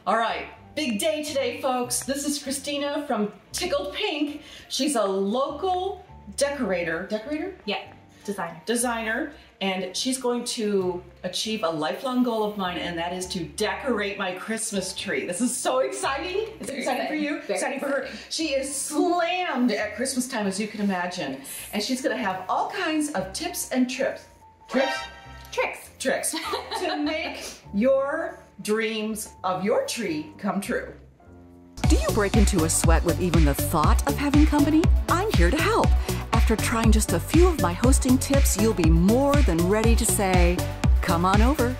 All right, big day today, folks. This is Christina from Tickled Pink. She's a local decorator. Decorator? Yeah, designer. Designer, and she's going to achieve a lifelong goal of mine, and that is to decorate my Christmas tree. This is so exciting. It's exciting for you, exciting for her. She is slammed at Christmas time, as you can imagine, and she's gonna have all kinds of tips and tricks to make your dreams of your tree come true. Do you break into a sweat with even the thought of having company? I'm here to help. After trying just a few of my hosting tips, you'll be more than ready to say, come on over.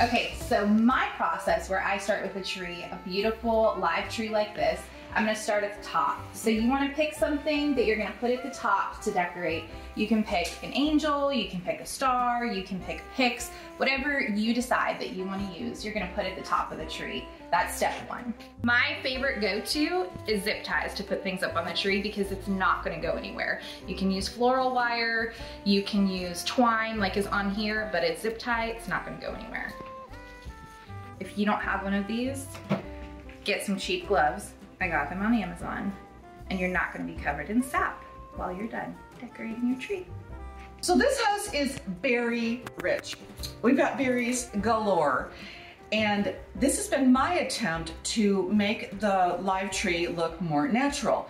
Okay, so my process where I start with a tree, a beautiful live tree like this, I'm gonna start at the top. So you wanna pick something that you're gonna put at the top to decorate. You can pick an angel, you can pick a star, you can pick picks, whatever you decide that you wanna use, you're gonna put at the top of the tree. That's step one. My favorite go-to is zip ties to put things up on the tree because it's not gonna go anywhere. You can use floral wire, you can use twine like is on here, but it's zip tie, it's not gonna go anywhere. If you don't have one of these, get some cheap gloves. I got them on Amazon, and you're not gonna be covered in sap while you're done decorating your tree. So this house is berry rich. We've got berries galore. And this has been my attempt to make the live tree look more natural.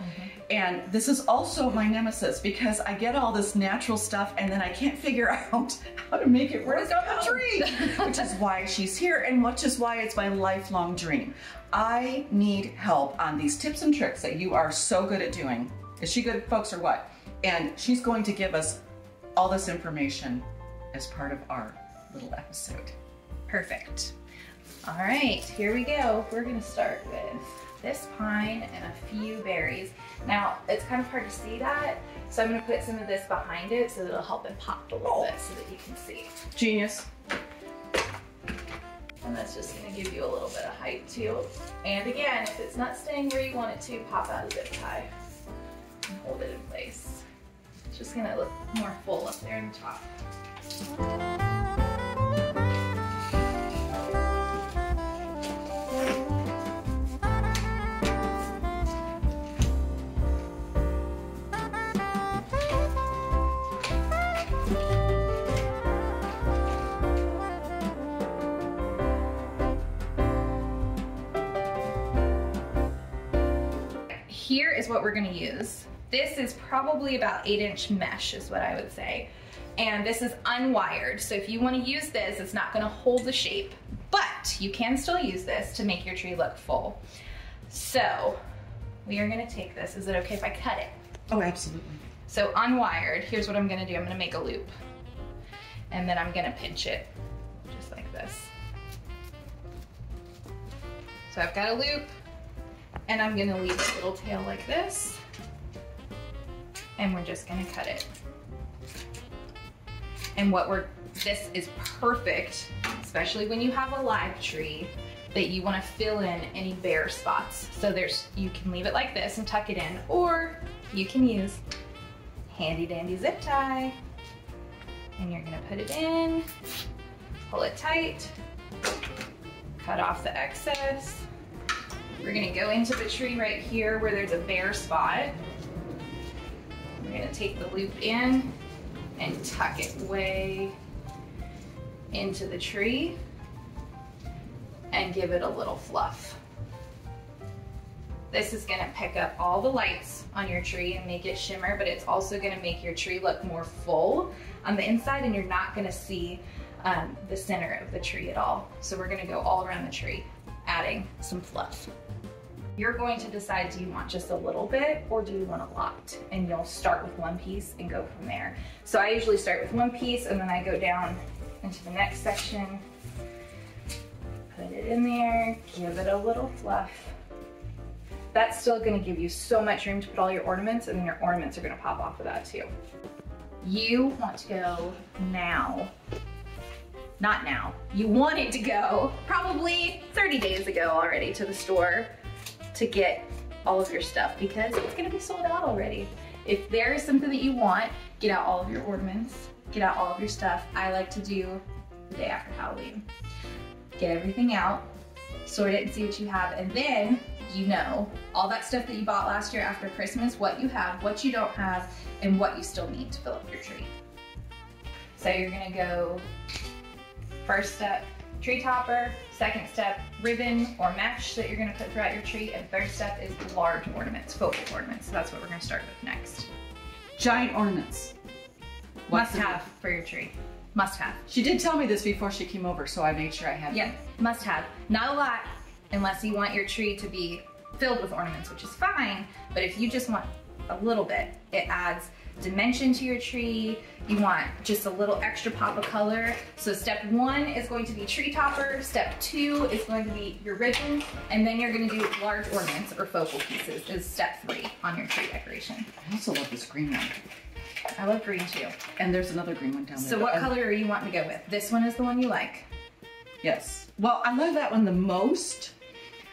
And this is also my nemesis because I get all this natural stuff and then I can't figure out how to make it work on the tree, which is why she's here and which is why it's my lifelong dream. I need help on these tips and tricks that you are so good at doing. Is she good, folks, or what? And she's going to give us all this information as part of our little episode. Perfect. All right, here we go. We're gonna start with this pine and a few berries. Now, it's kind of hard to see that, so I'm gonna put some of this behind it so that it'll help it pop a little bit so that you can see. Genius. And that's just gonna give you a little bit of height too. And again, if it's not staying where you want it to, pop out a zip tie and hold it in place. It's just gonna look more full up there in the top. Here is what we're gonna use. This is probably about 8-inch mesh is what I would say. And this is unwired. So if you wanna use this, it's not gonna hold the shape, but you can still use this to make your tree look full. So we are gonna take this. Is it okay if I cut it? Oh, absolutely. So unwired, here's what I'm gonna do. I'm gonna make a loop. And then I'm gonna pinch it, just like this. So I've got a loop, and I'm gonna leave a little tail like this, and we're just gonna cut it. And this is perfect, especially when you have a live tree, that you wanna fill in any bare spots. So you can leave it like this and tuck it in, or you can use handy dandy zip tie. And you're gonna put it in, pull it tight, cut off the excess. We're gonna go into the tree right here where there's a bare spot. We're gonna take the loop in and tuck it way into the tree and give it a little fluff. This is gonna pick up all the lights on your tree and make it shimmer, but it's also gonna make your tree look more full on the inside, and you're not gonna see the center of the tree at all. So we're gonna go all around the tree, adding some fluff. You're going to decide, do you want just a little bit or do you want a lot? And you'll start with one piece and go from there. So I usually start with one piece and then I go down into the next section, put it in there, give it a little fluff. That's still gonna give you so much room to put all your ornaments, and then your ornaments are gonna pop off of that too. You want to go now. Not now. You wanted to go probably 30 days ago already to the store to get all of your stuff because it's gonna be sold out already. If there is something that you want, get out all of your ornaments, get out all of your stuff. I like to do the day after Halloween. Get everything out, sort it and see what you have, and then you know all that stuff that you bought last year after Christmas, what you have, what you don't have, and what you still need to fill up your tree. So you're gonna go first step, tree topper, second step, ribbon or mesh that you're gonna put throughout your tree, and third step is large ornaments, focal ornaments. So that's what we're gonna start with next. Giant ornaments. Must have for your tree. Must have. She did tell me this before she came over, so I made sure I had Yeah, must have. Not a lot, unless you want your tree to be filled with ornaments, which is fine, but if you just want a little bit, it adds dimension to your tree. You want just a little extra pop of color. So step 1 is going to be tree topper, step 2 is going to be your ribbon, and then you're gonna do large ornaments or focal pieces is step 3 on your tree decoration. I also love this green one. I love green too. And there's another green one down there. So what color are you wanting to go with? This one is the one you like? Yes. Well, I love that one the most,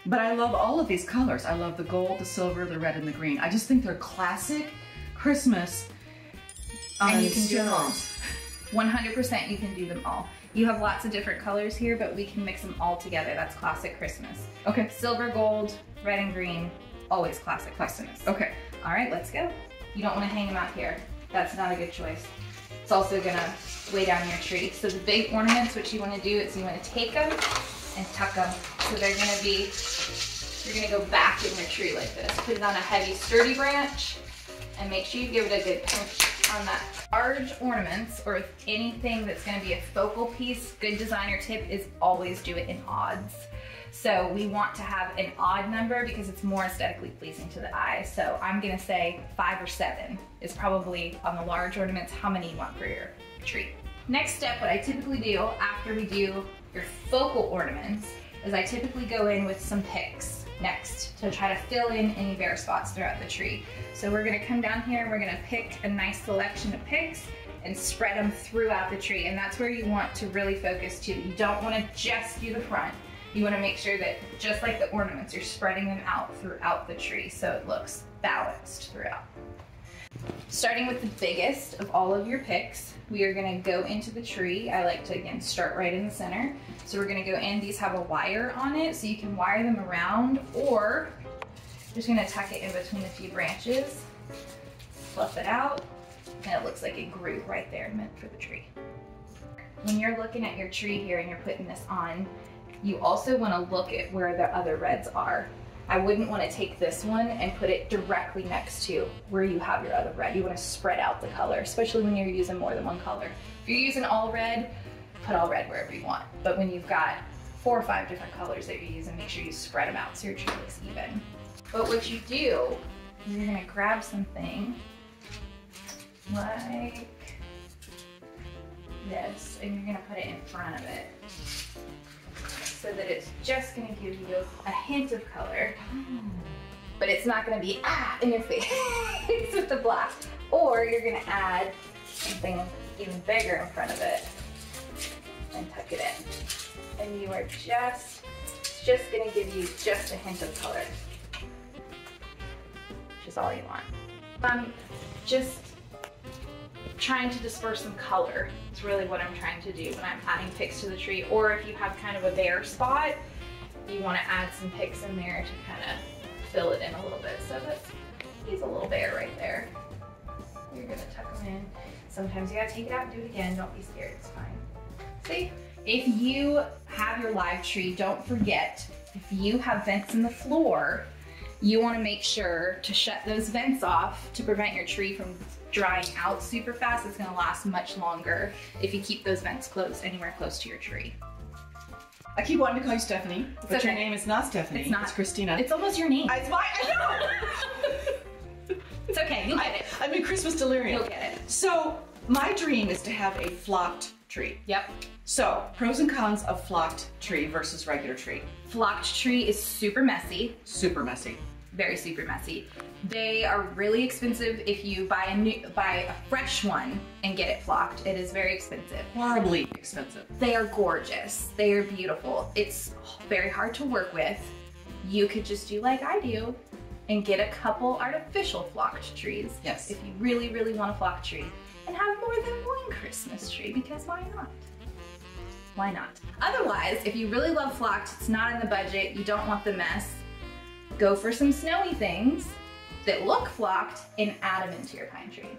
but I love all of these colors. I love the gold, the silver, the red, and the green. I just think they're classic Christmas. And you can do them all. 100% you can do them all. You have lots of different colors here, but we can mix them all together. That's classic Christmas. Okay. Silver, gold, red, and green, always classic Christmas. Okay. All right, let's go. You don't want to hang them out here. That's not a good choice. It's also gonna weigh down your tree. So the big ornaments, what you want to do is you want to take them and tuck them. So they're gonna be, you're gonna go back in your tree like this. Put it on a heavy, sturdy branch, and make sure you give it a good pinch on that. Large ornaments, or anything that's gonna be a focal piece, good designer tip is always do it in odds. So we want to have an odd number because it's more aesthetically pleasing to the eye. So I'm gonna say 5 or 7 is probably on the large ornaments how many you want for your tree. Next step, what I typically do after we do your focal ornaments is I typically go in with some picks next to try to fill in any bare spots throughout the tree. So we're gonna come down here and we're gonna pick a nice selection of picks and spread them throughout the tree. And that's where you want to really focus too. You don't wanna just do the front. You wanna make sure that just like the ornaments, you're spreading them out throughout the tree so it looks balanced throughout. Starting with the biggest of all of your picks, we are gonna go into the tree. I like to, again, start right in the center. So we're gonna go in, these have a wire on it, so you can wire them around, or just gonna tuck it in between a few branches, fluff it out, and it looks like a groove right there meant for the tree. When you're looking at your tree here and you're putting this on, you also wanna look at where the other reds are. I wouldn't wanna take this one and put it directly next to where you have your other red. You wanna spread out the color, especially when you're using more than one color. If you're using all red, put all red wherever you want. But when you've got 4 or 5 different colors that you're using, make sure you spread them out so your tree looks even. But what you do, you're gonna grab something like this, and you're gonna put it in front of it, so that it's just gonna give you a hint of color, but it's not gonna be in your face with the black. Or you're gonna add something even bigger in front of it and tuck it in. And you are just gonna give you just a hint of color, which is all you want. Just trying to disperse some color is really what I'm trying to do when I'm adding picks to the tree. Or if you have kind of a bare spot, you want to add some picks in there to kind of fill it in a little bit. So he's a little bare right there. You're gonna tuck them in. Sometimes you gotta take it out and do it again. Don't be scared, it's fine. See? If you have your live tree, don't forget, if you have vents in the floor, you want to make sure to shut those vents off to prevent your tree from drying out super fast. It's going to last much longer if you keep those vents closed anywhere close to your tree. I keep wanting to call you Stephanie, but okay. Your name is not Stephanie. It's not. It's Christina. It's almost your name. It's mine. I know. It's okay. You'll get it. I'm in Christmas delirium. You'll get it. So my dream is to have a flocked tree. Yep. So pros and cons of flocked tree versus regular tree. Flocked tree is super messy. Super messy. Very super messy. They are really expensive if you buy a fresh one and get it flocked. It is very expensive. Horribly expensive. They are gorgeous. They are beautiful. It's very hard to work with. You could just do like I do and get a couple artificial flocked trees. Yes. If you really, really want a flocked tree, and have more than one Christmas tree, because why not? why not? Otherwise, if you really love flocked, it's not in the budget, you don't want the mess, go for some snowy things that look flocked and add them into your pine tree.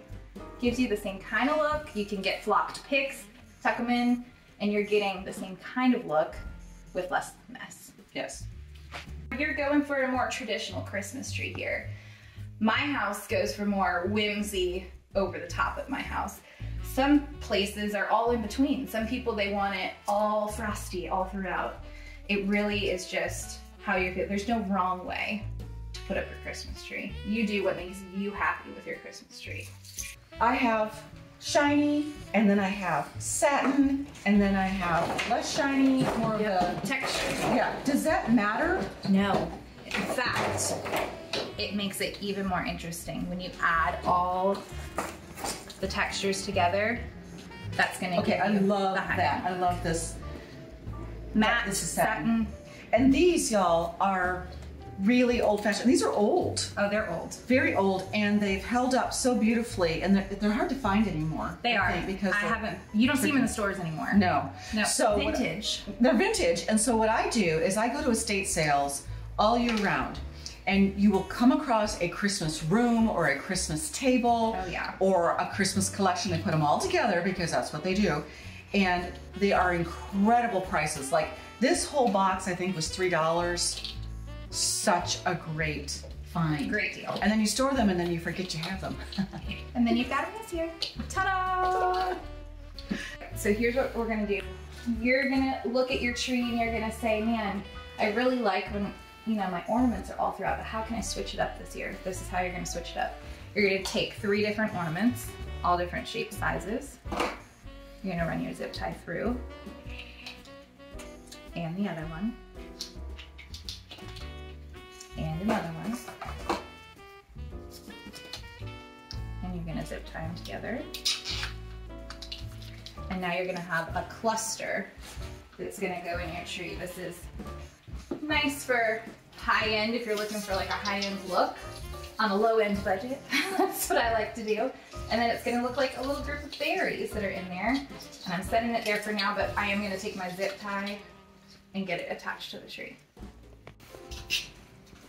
Gives you the same kind of look. You can get flocked picks, tuck them in, and you're getting the same kind of look with less mess. Yes. You're going for a more traditional Christmas tree here. My house goes for more whimsy over the top of my house. Some places are all in between. Some people, they want it all frosty all throughout. It really is just how you feel. There's no wrong way to put up your Christmas tree. You do what makes you happy with your Christmas tree. I have shiny, and then I have satin, and then I have less shiny, more of the texture. Yeah, does that matter? No. In fact, it makes it even more interesting when you add all the textures together. That's gonna give you I love the high that. end. I love this. Matte This is satin. And these, y'all, are really old-fashioned. These are old. Oh, they're old. Very old, and they've held up so beautifully, and they're hard to find anymore. They are. Because you don't see them in the stores anymore. No. No. So vintage. They're vintage, and so what I do is I go to estate sales all year round, and you will come across a Christmas room or a Christmas table, Oh, yeah. or a Christmas collection. They put them all together because that's what they do, and they are incredible prices. Like this whole box, I think, was $3. Such a great find. Great deal. And then you store them, and then you forget you have them. And then you've got them this year. Ta-da! So here's what we're gonna do. You're gonna look at your tree and you're gonna say, man, I really like when, you know, my ornaments are all throughout, but how can I switch it up this year? This is how you're gonna switch it up. You're gonna take 3 different ornaments, all different shapes, sizes. You're gonna run your zip tie through, and the other one, and another one. And you're gonna zip tie them together. And now you're gonna have a cluster that's gonna go in your tree. This is nice for high end if you're looking for like a high end look on a low end budget. That's what I like to do. And then it's gonna look like a little group of berries that are in there. And I'm setting it there for now, but I am gonna take my zip tie and get it attached to the tree.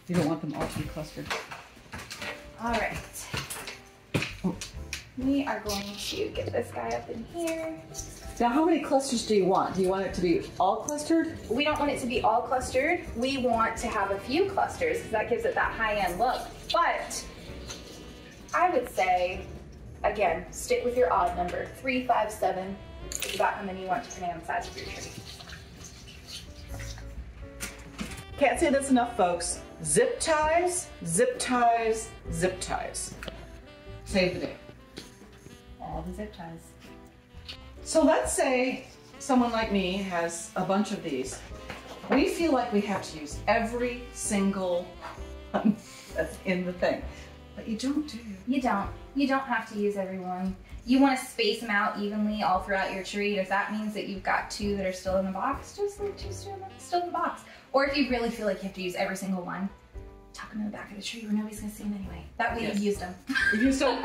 You don't want them all to be clustered. All right. We are going to get this guy up in here. Now, how many clusters do you want? Do you want it to be all clustered? We don't want it to be all clustered. We want to have a few clusters because that gives it that high-end look. But I would say, again, stick with your odd number. 3, 5, 7 is about how many you want depending on the size of your tree. Can't say this enough, folks. Zip ties, zip ties, zip ties. Save the day. All the zip ties. So let's say someone like me has a bunch of these. We feel like we have to use every single one that's in the thing, but you don't, do you? You don't. You don't have to use every one. You want to space them out evenly all throughout your tree. If that means that you've got 2 that are still in the box, just leave 2 still in the box. Or if you really feel like you have to use every single one, tuck them in the back of the tree where nobody's gonna see them anyway. That way you've used them. You've used them?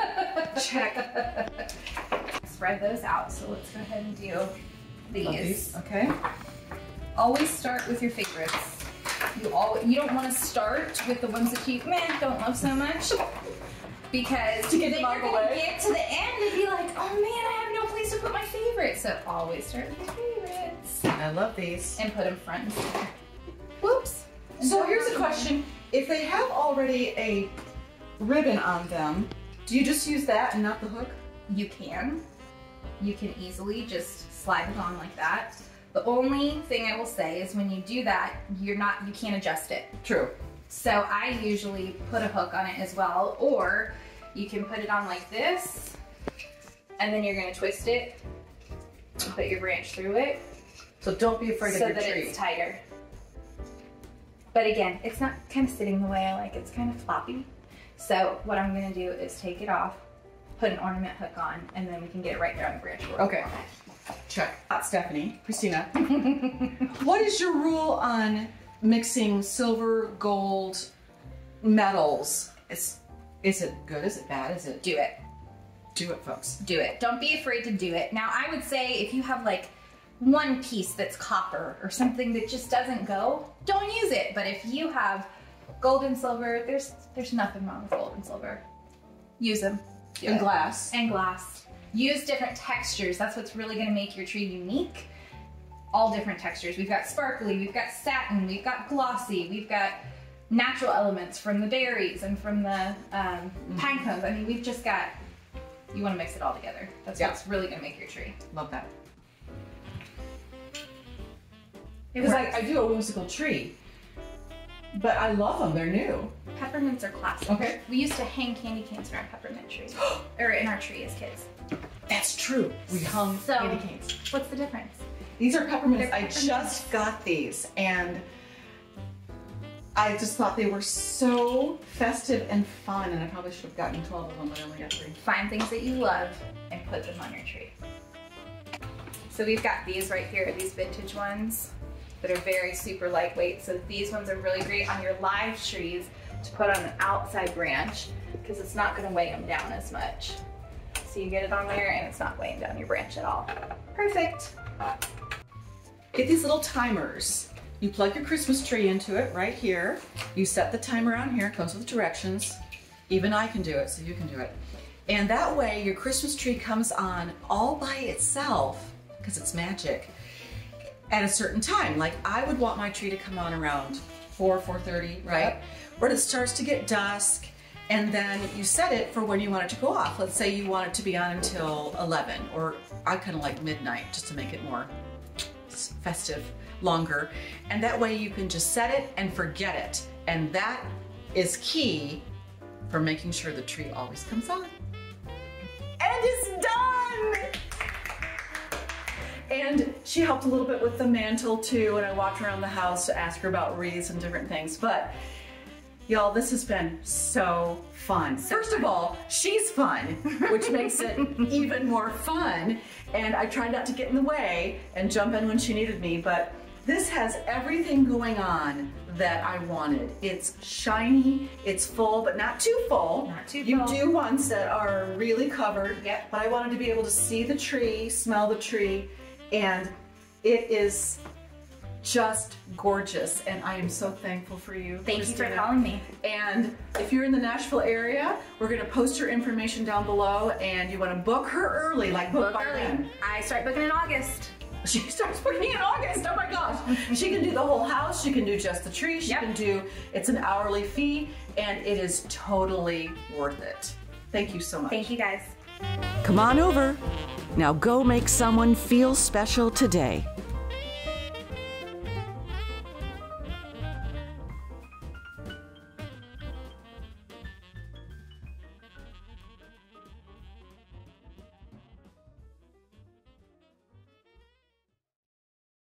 Check. Spread those out. So let's go ahead and do these. Okay. Always start with your favorites. You don't want to start with the ones that you don't love so much, because to get then them out you're of the gonna way. get to the end and be like, oh man, I have no place to put my favorites. So always start with your favorites I love these. and put them front and center. Whoops. So here's a question. If they have already a ribbon on them, do you just use that and not the hook? You can. You can easily just slide it on like that. The only thing I will say is when you do that, you can't adjust it. True. So I usually put a hook on it as well, or you can put it on like this, and then you're gonna twist it and put your branch through it. So don't be afraid of your tree. So that it's tighter. But again, it's not kind of sitting the way I like. It's kind of floppy. So what I'm gonna do is take it off, put an ornament hook on, and then we can get it right there on the branch. Okay. Check. Stephanie, Christina, what is your rule on mixing silver, gold, metals? Is it good? Is it bad? Is it? Do it. Do it, folks. Do it. Don't be afraid to do it. Now, I would say if you have like one piece that's copper or something that just doesn't go, don't use it. But if you have gold and silver, there's nothing wrong with gold and silver. Use them. And glass. And glass. Use different textures. That's what's really gonna make your tree unique. All different textures. We've got sparkly, we've got satin, we've got glossy, we've got natural elements from the berries and from the pine cones. I mean, we've just got, you wanna mix it all together. That's what's really gonna make your tree. Love that. Because I do a whimsical tree, but I love them, they're new. Peppermints are classic. Okay. We used to hang candy canes from our peppermint tree, or in our tree as kids. That's true. We hung candy canes. What's the difference? These are peppermints. I just got these and I just thought they were so festive and fun, and I probably should have gotten 12 of them, but I only got 3. Find things that you love and put them on your tree. So we've got these right here, these vintage ones that are very super lightweight. So these ones are really great on your live trees to put on an outside branch because it's not gonna weigh them down as much. So you get it on there and it's not weighing down your branch at all. Perfect. Get these little timers. You plug your Christmas tree into it right here. You set the timer on here, it comes with directions. Even I can do it, so you can do it. And that way your Christmas tree comes on all by itself, because it's magic, at a certain time. Like I would want my tree to come on around 4:30, right? Yep. Where it starts to get dusk, and then you set it for when you want it to go off. Let's say you want it to be on until 11, or I kind of like midnight just to make it more festive, longer. And that way you can just set it and forget it. And that is key for making sure the tree always comes on. And it's done! And she helped a little bit with the mantle too, and I walked around the house to ask her about wreaths and different things. But y'all, this has been so fun. First of all, she's fun, which makes it even more fun. And I tried not to get in the way and jump in when she needed me, but this has everything going on that I wanted. It's shiny, it's full, but not too full. Not too full. You do ones that are really covered, Yep. but I wanted to be able to see the tree, smell the tree, and it is just gorgeous, and I am so thankful for you. Thank Christina. you for calling me. And if you're in the Nashville area, we're gonna post her information down below, and you wanna book her early, like book by then. I start booking in August. She starts booking in August, oh my gosh. She can do the whole house, she can do just the tree, she can do, it's an hourly fee, and it is totally worth it. Thank you so much. Thank you guys. Come on over. Now go make someone feel special today.